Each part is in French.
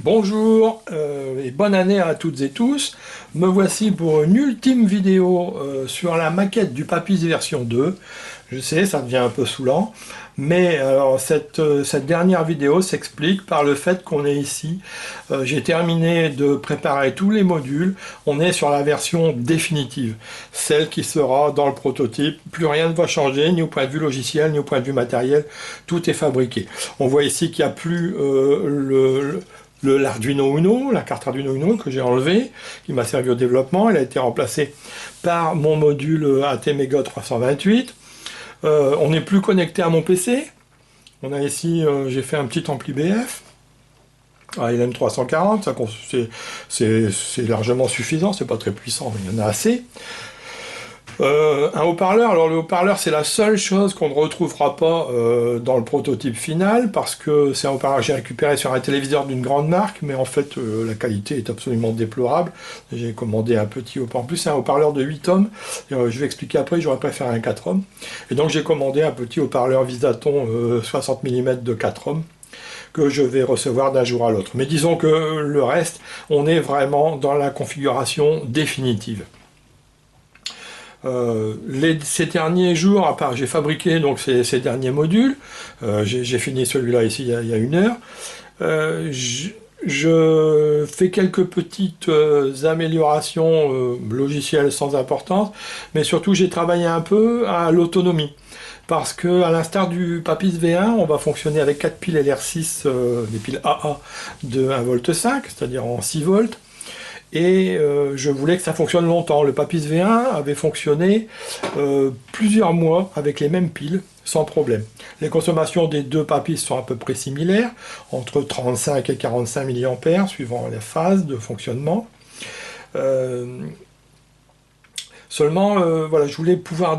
Bonjour et bonne année à toutes et tous. Me voici pour une ultime vidéo sur la maquette du Papis version 2. Je sais, ça devient un peu saoulant, mais alors cette dernière vidéo s'explique par le fait qu'on est ici. J'ai terminé de préparer tous les modules. On est sur la version définitive, celle qui sera dans le prototype. Plus rien ne va changer, ni au point de vue logiciel, ni au point de vue matériel. Tout est fabriqué. On voit ici qu'il n'y a plus l'Arduino Uno, la carte Arduino Uno que j'ai enlevée, qui m'a servi au développement. Elle a été remplacée par mon module ATmega 328. On n'est plus connecté à mon PC. On a ici, j'ai fait un petit ampli BF, LM340, c'est largement suffisant, c'est pas très puissant, mais il y en a assez. Un haut-parleur, alors le haut-parleur c'est la seule chose qu'on ne retrouvera pas dans le prototype final, parce que c'est un haut-parleur que j'ai récupéré sur un téléviseur d'une grande marque, mais en fait la qualité est absolument déplorable. J'ai commandé un petit haut-parleur, en plus c'est un haut-parleur de 8 ohms, je vais expliquer après, j'aurais préféré un 4 ohms, et donc j'ai commandé un petit haut-parleur Visaton 60 mm de 4 ohms, que je vais recevoir d'un jour à l'autre. Mais disons que le reste, on est vraiment dans la configuration définitive. Ces derniers jours, à part j'ai fabriqué donc ces derniers modules, j'ai fini celui-là ici il y a une heure, je fais quelques petites améliorations logicielles sans importance, mais surtout j'ai travaillé un peu à l'autonomie. Parce que, à l'instar du Papis V1, on va fonctionner avec 4 piles LR6, des piles AA de 1,5 V, c'est-à-dire en 6 volts. Et je voulais que ça fonctionne longtemps. Le Papis V1 avait fonctionné plusieurs mois avec les mêmes piles, sans problème. Les consommations des deux Papis sont à peu près similaires, entre 35 et 45 mA, suivant les phases de fonctionnement. Seulement, voilà, je voulais pouvoir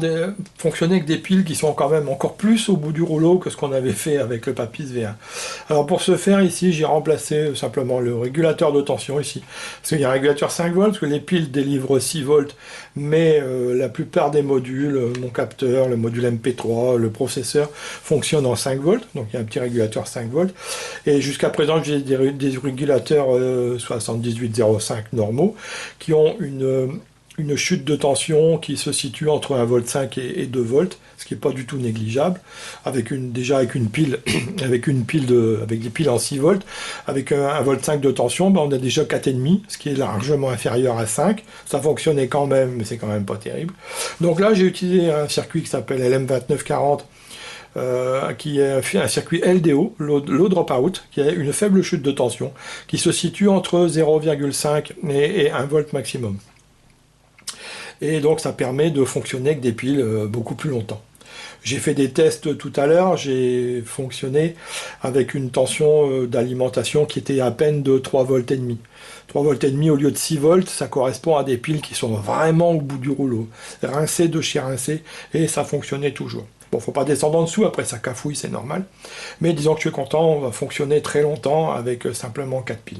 fonctionner avec des piles qui sont quand même encore plus au bout du rouleau que ce qu'on avait fait avec le Papis V1. Alors pour ce faire, ici, j'ai remplacé simplement le régulateur de tension ici. Parce qu'il y a un régulateur 5 volts, parce que les piles délivrent 6 volts, mais la plupart des modules, mon capteur, le module MP3, le processeur, fonctionnent en 5 volts. Donc il y a un petit régulateur 5 volts. Et jusqu'à présent, j'ai des régulateurs 7805 normaux qui ont une chute de tension qui se situe entre 1,5 V et 2 volts, ce qui n'est pas du tout négligeable, avec une pile, avec des piles en 6 volts, avec 1,5 V de tension, ben on a déjà 4,5, ce qui est largement inférieur à 5. Ça fonctionnait quand même, mais c'est quand même pas terrible. Donc là, j'ai utilisé un circuit qui s'appelle LM2940, qui est un circuit LDO, low dropout, qui a une faible chute de tension, qui se situe entre 0,5 et 1 volt maximum. Et donc ça permet de fonctionner avec des piles beaucoup plus longtemps. J'ai fait des tests tout à l'heure, j'ai fonctionné avec une tension d'alimentation qui était à peine de 3 volts et demi. 3 volts et demi au lieu de 6 volts, ça correspond à des piles qui sont vraiment au bout du rouleau. Rincé de chez rincé, et ça fonctionnait toujours. Bon, faut pas descendre en dessous, après ça cafouille, c'est normal. Mais disons que je suis content, on va fonctionner très longtemps avec simplement 4 piles.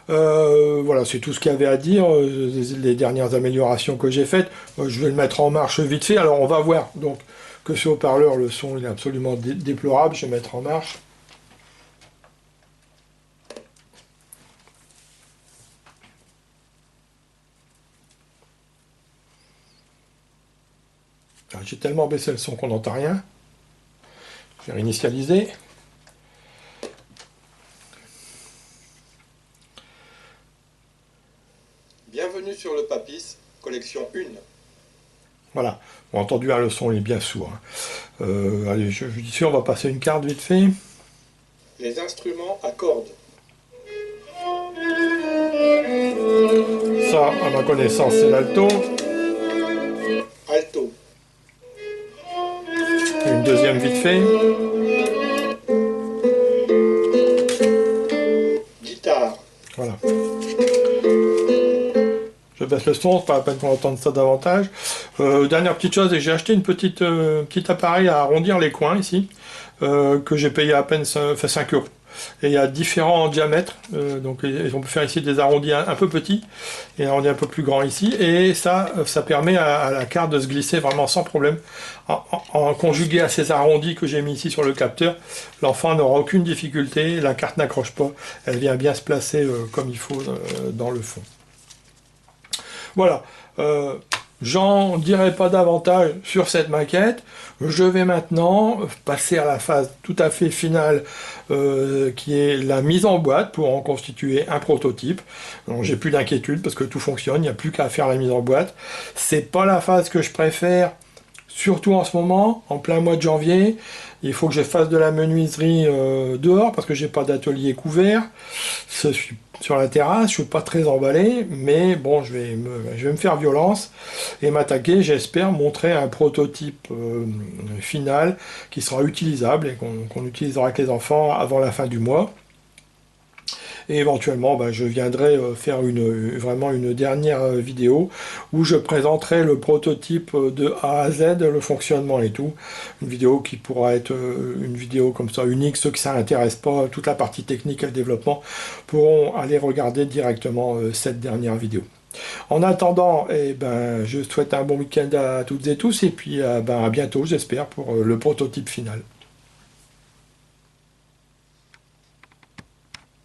Voilà, c'est tout ce qu'il y avait à dire, les dernières améliorations que j'ai faites. Je vais le mettre en marche vite fait. Alors on va voir donc que ce haut-parleur, le son il est absolument déplorable. Je vais mettre en marche. J'ai tellement baissé le son qu'on n'entend rien. Je vais réinitialiser. Bienvenue sur le Papis, collection 1. Voilà, bon, entendu, le son est bien sourd. Allez, je dis sûr, on va passer une carte vite fait. Les instruments à cordes. Ça, à ma connaissance, c'est l'alto. Alto. Une deuxième vite fait. Guitare. Voilà. Je baisse le son, pas la peine qu'on entende ça davantage. Dernière petite chose, j'ai acheté une petit appareil à arrondir les coins ici, que j'ai payé à peine 5 euros. Et il y a différents diamètres, donc on peut faire ici des arrondis un peu petits et un arrondi un peu plus grand ici, et ça permet à la carte de se glisser vraiment sans problème. En conjugué à ces arrondis que j'ai mis ici sur le capteur, l'enfant n'aura aucune difficulté, la carte n'accroche pas, elle vient bien se placer comme il faut dans le fond. Voilà. J'en dirai pas davantage sur cette maquette. Je vais maintenant passer à la phase tout à fait finale qui est la mise en boîte pour en constituer un prototype. Donc j'ai plus d'inquiétude parce que tout fonctionne, il n'y a plus qu'à faire la mise en boîte. C'est pas la phase que je préfère, surtout en ce moment, en plein mois de janvier. Il faut que je fasse de la menuiserie dehors parce que j'ai pas d'atelier couvert. Je suis sur la terrasse, je suis pas très emballé, mais bon, je vais me faire violence et m'attaquer, j'espère, montrer un prototype final qui sera utilisable et qu'on utilisera avec les enfants avant la fin du mois. Et éventuellement, je viendrai faire vraiment une dernière vidéo où je présenterai le prototype de A à Z, le fonctionnement et tout. Une vidéo qui pourra être une vidéo comme ça unique. Ceux qui ça n'intéresse pas, toute la partie technique et le développement, pourront aller regarder directement cette dernière vidéo. En attendant, je souhaite un bon week-end à toutes et tous et puis à bientôt, j'espère, pour le prototype final.